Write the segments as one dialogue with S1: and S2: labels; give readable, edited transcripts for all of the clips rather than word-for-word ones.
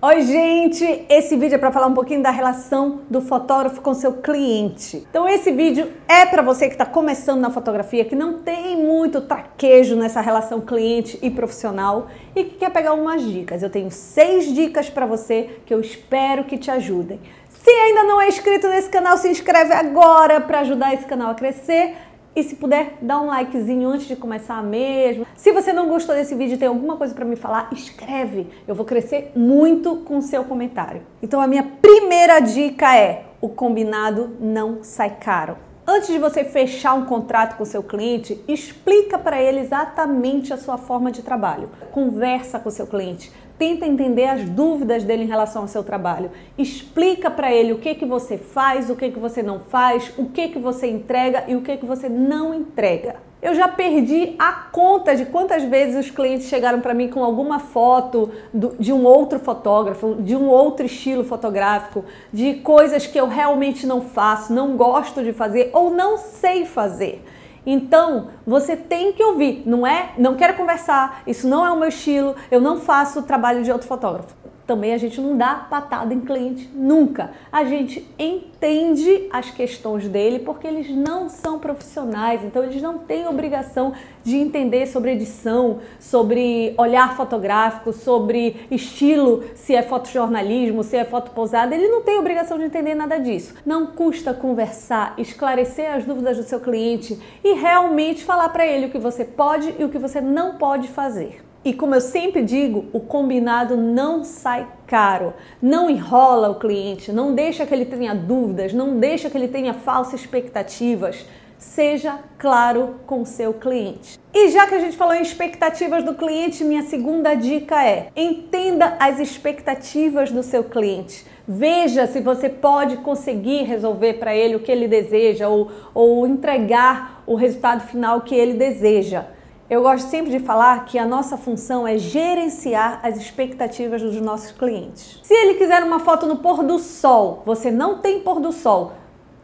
S1: Oi, gente! Esse vídeo é para falar um pouquinho da relação do fotógrafo com seu cliente. Então esse vídeo é para você que está começando na fotografia, que não tem muito traquejo nessa relação cliente e profissional e que quer pegar umas dicas. Eu tenho 6 dicas para você que eu espero que te ajudem. Se ainda não é inscrito nesse canal, se inscreve agora para ajudar esse canal a crescer. E se puder, dá um likezinho antes de começar mesmo. Se você não gostou desse vídeo e tem alguma coisa para me falar, escreve. Eu vou crescer muito com o seu comentário. Então a minha primeira dica é: o combinado não sai caro. Antes de você fechar um contrato com o seu cliente, explica para ele exatamente a sua forma de trabalho. Conversa com o seu cliente. Tenta entender as dúvidas dele em relação ao seu trabalho. Explica para ele o que você faz, o que você não faz, o que você entrega e o que você não entrega. Eu já perdi a conta de quantas vezes os clientes chegaram para mim com alguma foto de um outro fotógrafo, de um outro estilo fotográfico, de coisas que eu realmente não faço, não gosto de fazer ou não sei fazer. Então, você tem que ouvir, não quero conversar, isso não é o meu estilo, eu não faço o trabalho de outro fotógrafo. Também a gente não dá patada em cliente, nunca. A gente entende as questões dele porque eles não são profissionais, então eles não têm obrigação de entender sobre edição, sobre olhar fotográfico, sobre estilo, se é fotojornalismo, se é foto pousada, ele não tem obrigação de entender nada disso. Não custa conversar, esclarecer as dúvidas do seu cliente e realmente falar para ele o que você pode e o que você não pode fazer. E como eu sempre digo, o combinado não sai caro, não enrola o cliente, não deixa que ele tenha dúvidas, não deixa que ele tenha falsas expectativas. Seja claro com o seu cliente. E já que a gente falou em expectativas do cliente, minha segunda dica é: entenda as expectativas do seu cliente. Veja se você pode conseguir resolver para ele o que ele deseja ou entregar o resultado final que ele deseja. Eu gosto sempre de falar que a nossa função é gerenciar as expectativas dos nossos clientes. Se ele quiser uma foto no pôr do sol, você não tem pôr do sol.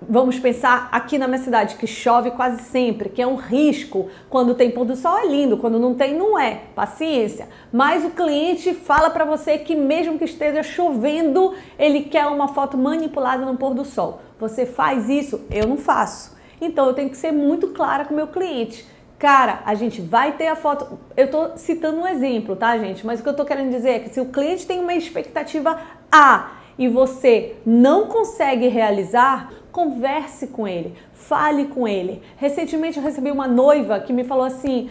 S1: Vamos pensar aqui na minha cidade, que chove quase sempre, que é um risco. Quando tem pôr do sol é lindo, quando não tem, não é. Paciência. Mas o cliente fala para você que mesmo que esteja chovendo, ele quer uma foto manipulada no pôr do sol. Você faz isso? Eu não faço. Então eu tenho que ser muito clara com o meu cliente. Cara, a gente vai ter a foto... Eu tô citando um exemplo, tá, gente? Mas o que eu tô querendo dizer é que se o cliente tem uma expectativa A e você não consegue realizar, converse com ele, fale com ele. Recentemente eu recebi uma noiva que me falou assim: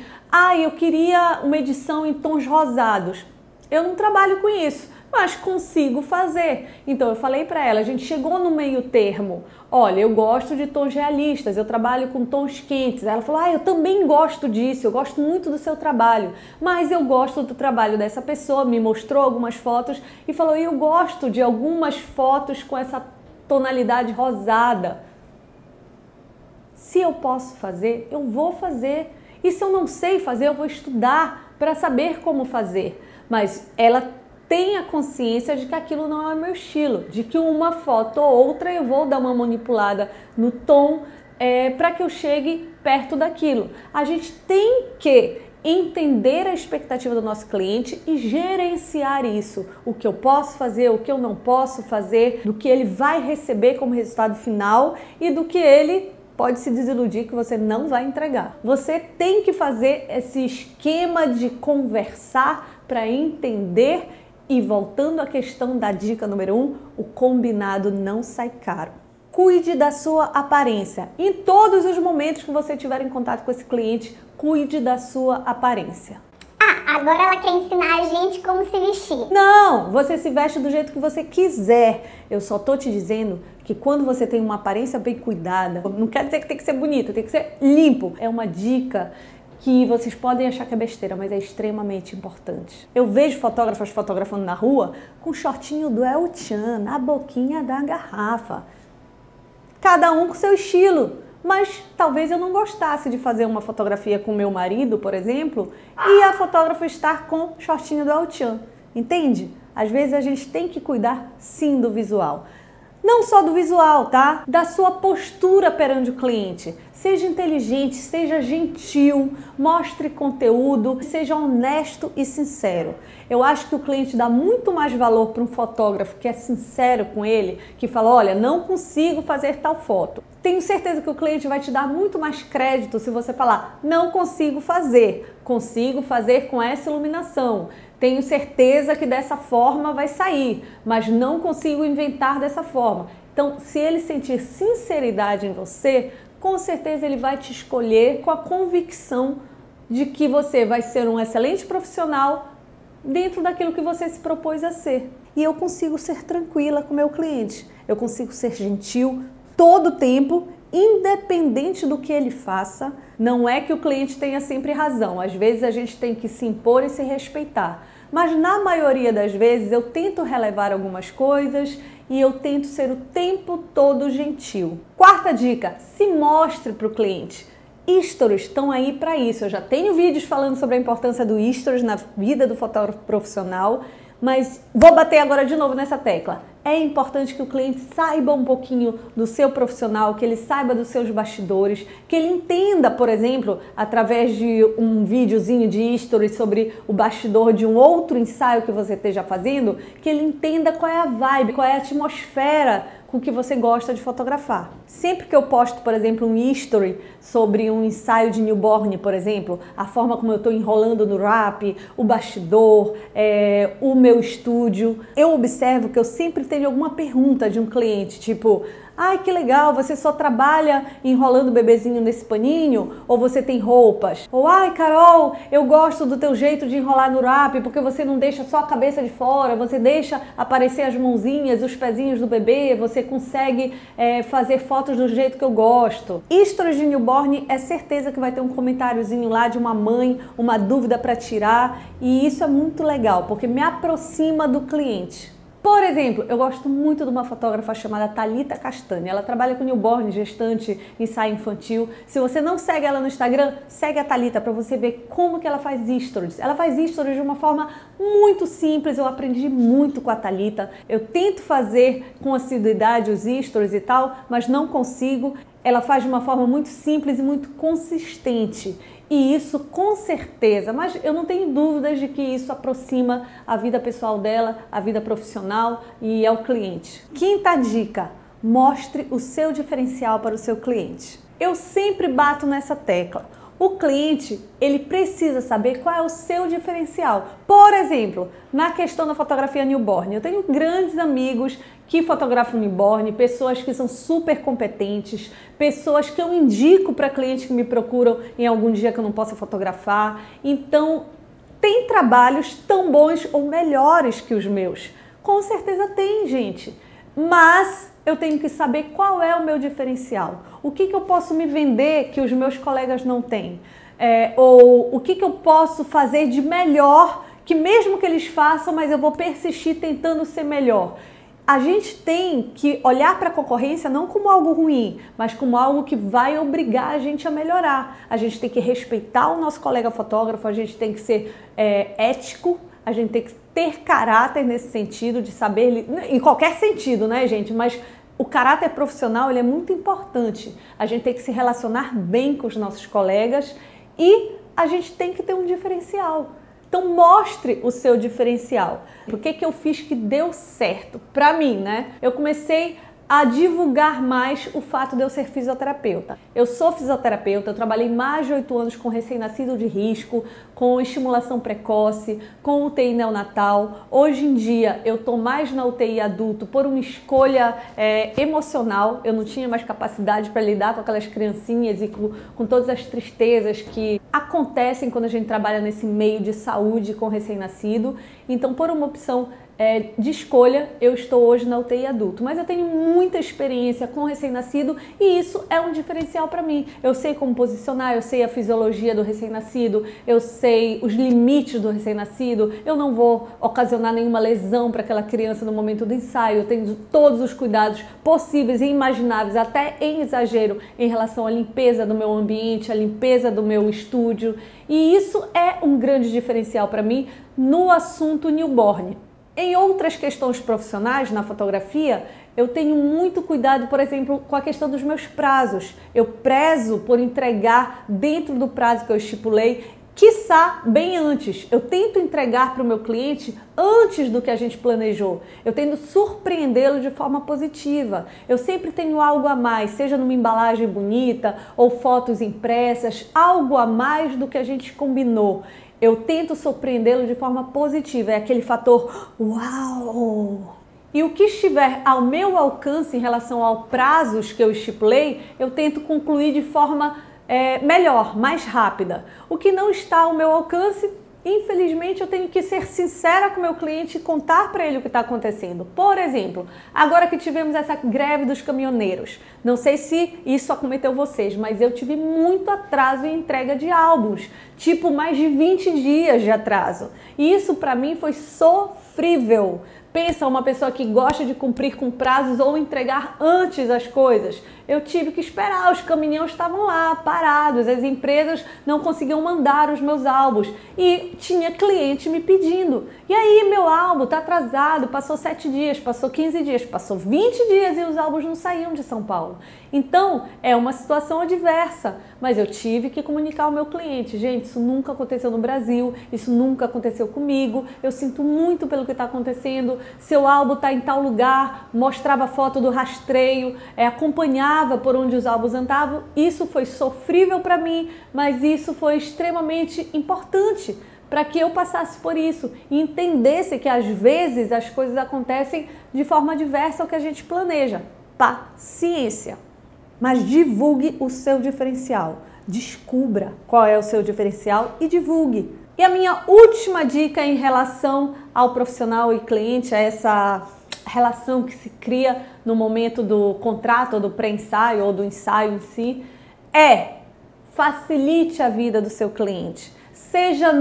S1: eu queria uma edição em tons rosados. Eu não trabalho com isso, mas consigo fazer. Então eu falei para ela, a gente chegou no meio termo. Olha, eu gosto de tons realistas, eu trabalho com tons quentes. Ela falou: eu também gosto disso, eu gosto muito do seu trabalho, mas eu gosto do trabalho dessa pessoa. Me mostrou algumas fotos e falou: eu gosto de algumas fotos com essa tonalidade rosada. Se eu posso fazer, eu vou fazer. E se eu não sei fazer, eu vou estudar para saber como fazer. Mas ela tenha consciência de que aquilo não é o meu estilo, de que uma foto ou outra eu vou dar uma manipulada no tom para que eu chegue perto daquilo. A gente tem que entender a expectativa do nosso cliente e gerenciar isso. O que eu posso fazer, o que eu não posso fazer, do que ele vai receber como resultado final e do que ele pode se desiludir que você não vai entregar. Você tem que fazer esse esquema de conversar para entender. E voltando à questão da dica número 1, o combinado não sai caro. Cuide da sua aparência. Em todos os momentos que você estiver em contato com esse cliente, cuide da sua aparência.
S2: Agora ela quer ensinar a gente como se vestir.
S1: Não, você se veste do jeito que você quiser. Eu só tô te dizendo que quando você tem uma aparência bem cuidada, não quer dizer que tem que ser bonito, tem que ser limpo. É uma dica que vocês podem achar que é besteira, mas é extremamente importante. Eu vejo fotógrafos fotografando na rua com o shortinho do El Chan, na boquinha da garrafa. Cada um com seu estilo. Mas talvez eu não gostasse de fazer uma fotografia com meu marido, por exemplo, e a fotógrafa estar com o shortinho do El Chan. Entende? Às vezes a gente tem que cuidar sim do visual. Não só do visual, tá? Da sua postura perante o cliente. Seja inteligente, seja gentil, mostre conteúdo, seja honesto e sincero. Eu acho que o cliente dá muito mais valor para um fotógrafo que é sincero com ele, que fala, olha, não consigo fazer tal foto. Tenho certeza que o cliente vai te dar muito mais crédito se você falar, não consigo fazer com essa iluminação. Tenho certeza que dessa forma vai sair, mas não consigo inventar dessa forma. Então, se ele sentir sinceridade em você, com certeza ele vai te escolher com a convicção de que você vai ser um excelente profissional dentro daquilo que você se propôs a ser. E eu consigo ser tranquila com o meu cliente. Eu consigo ser gentil todo o tempo, independente do que ele faça. Não é que o cliente tenha sempre razão. Às vezes a gente tem que se impor e se respeitar. Mas na maioria das vezes eu tento relevar algumas coisas e eu tento ser o tempo todo gentil. Quarta dica, se mostre para o cliente. Stories estão aí para isso. Eu já tenho vídeos falando sobre a importância do Stories na vida do fotógrafo profissional, mas vou bater agora de novo nessa tecla. É importante que o cliente saiba um pouquinho do seu profissional, que ele saiba dos seus bastidores, que ele entenda, por exemplo, através de um videozinho de stories sobre o bastidor de um outro ensaio que você esteja fazendo, que ele entenda qual é a vibe, qual é a atmosfera com que você gosta de fotografar. Sempre que eu posto, por exemplo, um history sobre um ensaio de newborn, por exemplo, a forma como eu estou enrolando no wrap, o bastidor, o meu estúdio, eu observo que eu sempre tenho alguma pergunta de um cliente, tipo, ai, que legal, você só trabalha enrolando o bebezinho nesse paninho? Ou você tem roupas? Ou, ai, Carol, eu gosto do teu jeito de enrolar no wrap, porque você não deixa só a cabeça de fora, você deixa aparecer as mãozinhas, os pezinhos do bebê, você consegue fazer fotos do jeito que eu gosto. Stories de newborn é certeza que vai ter um comentáriozinho lá de uma mãe, uma dúvida para tirar, e isso é muito legal, porque me aproxima do cliente. Por exemplo, eu gosto muito de uma fotógrafa chamada Thalita Castanha. Ela trabalha com newborn, gestante, ensaio infantil. Se você não segue ela no Instagram, segue a Thalita para você ver como que ela faz stories. Ela faz stories de uma forma muito simples, eu aprendi muito com a Thalita. Eu tento fazer com assiduidade os stories e tal, mas não consigo. Ela faz de uma forma muito simples e muito consistente. E isso com certeza, mas eu não tenho dúvidas de que isso aproxima a vida pessoal dela, a vida profissional e ao cliente. Quinta dica, mostre o seu diferencial para o seu cliente. Eu sempre bato nessa tecla. O cliente, ele precisa saber qual é o seu diferencial. Por exemplo, na questão da fotografia newborn, eu tenho grandes amigos que fotografam newborn, pessoas que são super competentes, pessoas que eu indico para clientes que me procuram em algum dia que eu não possa fotografar. Então, tem trabalhos tão bons ou melhores que os meus. Com certeza tem, gente. Mas eu tenho que saber qual é o meu diferencial. O que eu posso me vender que os meus colegas não têm? Ou o que eu posso fazer de melhor, que mesmo que eles façam, mas eu vou persistir tentando ser melhor. A gente tem que olhar para a concorrência não como algo ruim, mas como algo que vai obrigar a gente a melhorar. A gente tem que respeitar o nosso colega fotógrafo, a gente tem que ser ético, a gente tem que ter caráter nesse sentido, de saber, em qualquer sentido, né, gente? Mas o caráter profissional, ele é muito importante. A gente tem que se relacionar bem com os nossos colegas e a gente tem que ter um diferencial. Então mostre o seu diferencial. O que eu fiz que deu certo? Pra mim, né? Eu comecei a divulgar mais o fato de eu ser fisioterapeuta. Eu sou fisioterapeuta, eu trabalhei mais de 8 anos com recém-nascido de risco, com estimulação precoce, com UTI neonatal. Hoje em dia eu estou mais na UTI adulto por uma escolha emocional. Eu não tinha mais capacidade para lidar com aquelas criancinhas e com todas as tristezas que acontecem quando a gente trabalha nesse meio de saúde com recém-nascido. Então, por uma opção de escolha, eu estou hoje na UTI adulto, mas eu tenho muita experiência com recém-nascido e isso é um diferencial para mim. Eu sei como posicionar, eu sei a fisiologia do recém-nascido, eu sei os limites do recém-nascido, eu não vou ocasionar nenhuma lesão para aquela criança no momento do ensaio, eu tenho todos os cuidados possíveis e imagináveis, até em exagero, em relação à limpeza do meu ambiente, à limpeza do meu estúdio, e isso é um grande diferencial para mim no assunto newborn. Em outras questões profissionais na fotografia, eu tenho muito cuidado, por exemplo, com a questão dos meus prazos. Eu prezo por entregar dentro do prazo que eu estipulei, quiçá bem antes. Eu tento entregar para o meu cliente antes do que a gente planejou. Eu tento surpreendê-lo de forma positiva. Eu sempre tenho algo a mais, seja numa embalagem bonita ou fotos impressas, algo a mais do que a gente combinou. Eu tento surpreendê-lo de forma positiva, é aquele fator uau! E o que estiver ao meu alcance em relação aos prazos que eu estipulei, eu tento concluir de forma melhor, mais rápida. O que não está ao meu alcance, infelizmente eu tenho que ser sincera com o meu cliente e contar para ele o que está acontecendo. Por exemplo, agora que tivemos essa greve dos caminhoneiros, não sei se isso acometeu vocês, mas eu tive muito atraso em entrega de álbuns, tipo mais de 20 dias de atraso. E isso para mim foi sofrível. Pensa uma pessoa que gosta de cumprir com prazos ou entregar antes as coisas. Eu tive que esperar, os caminhões estavam lá, parados, as empresas não conseguiam mandar os meus álbuns e tinha cliente me pedindo. E aí, meu álbum está atrasado, passou 7 dias, passou 15 dias, passou 20 dias e os álbuns não saíam de São Paulo. Então, é uma situação adversa, mas eu tive que comunicar ao meu cliente. Gente, isso nunca aconteceu no Brasil, isso nunca aconteceu comigo, eu sinto muito pelo que está acontecendo, seu álbum está em tal lugar, mostrava foto do rastreio, acompanhava por onde os álbuns andavam. Isso foi sofrível para mim, mas isso foi extremamente importante para que eu passasse por isso e entendesse que às vezes as coisas acontecem de forma adversa ao que a gente planeja. Paciência! Mas divulgue o seu diferencial. Descubra qual é o seu diferencial e divulgue. E a minha última dica em relação ao profissional e cliente, a essa relação que se cria no momento do contrato, ou do pré-ensaio, ou do ensaio em si, facilite a vida do seu cliente. Seja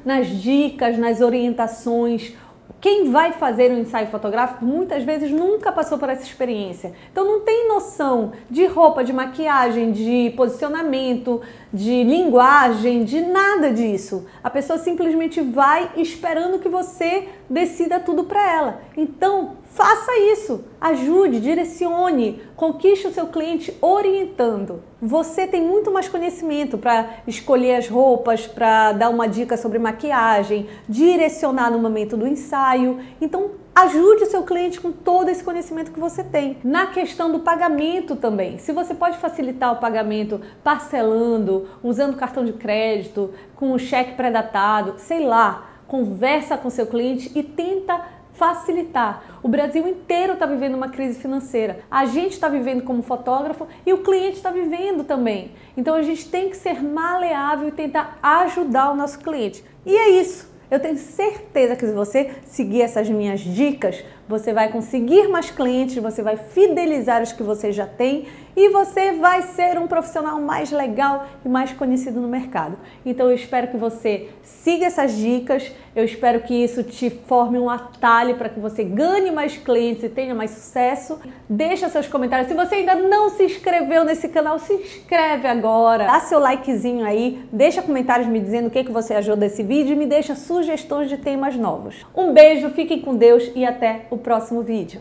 S1: nas dicas, nas orientações. Quem vai fazer um ensaio fotográfico muitas vezes nunca passou por essa experiência. Então não tem noção de roupa, de maquiagem, de posicionamento, de linguagem, de nada disso. A pessoa simplesmente vai esperando que você decida tudo para ela. Então faça isso, ajude, direcione, conquiste o seu cliente orientando. Você tem muito mais conhecimento para escolher as roupas, para dar uma dica sobre maquiagem, direcionar no momento do ensaio. Então, ajude o seu cliente com todo esse conhecimento que você tem. Na questão do pagamento também, se você pode facilitar o pagamento parcelando, usando cartão de crédito, com o cheque pré-datado, sei lá, conversa com seu cliente e tenta facilitar. O Brasil inteiro está vivendo uma crise financeira. A gente está vivendo como fotógrafo e o cliente está vivendo também. Então a gente tem que ser maleável e tentar ajudar o nosso cliente. E é isso. Eu tenho certeza que se você seguir essas minhas dicas, você vai conseguir mais clientes, você vai fidelizar os que você já tem e você vai ser um profissional mais legal e mais conhecido no mercado. Então eu espero que você siga essas dicas, eu espero que isso te forme um atalho para que você ganhe mais clientes e tenha mais sucesso. Deixa seus comentários. Se você ainda não se inscreveu nesse canal, se inscreve agora. Dá seu likezinho aí, deixa comentários me dizendo o que você achou desse vídeo e me deixa sugestões de temas novos. Um beijo, fiquem com Deus e até o próximo vídeo.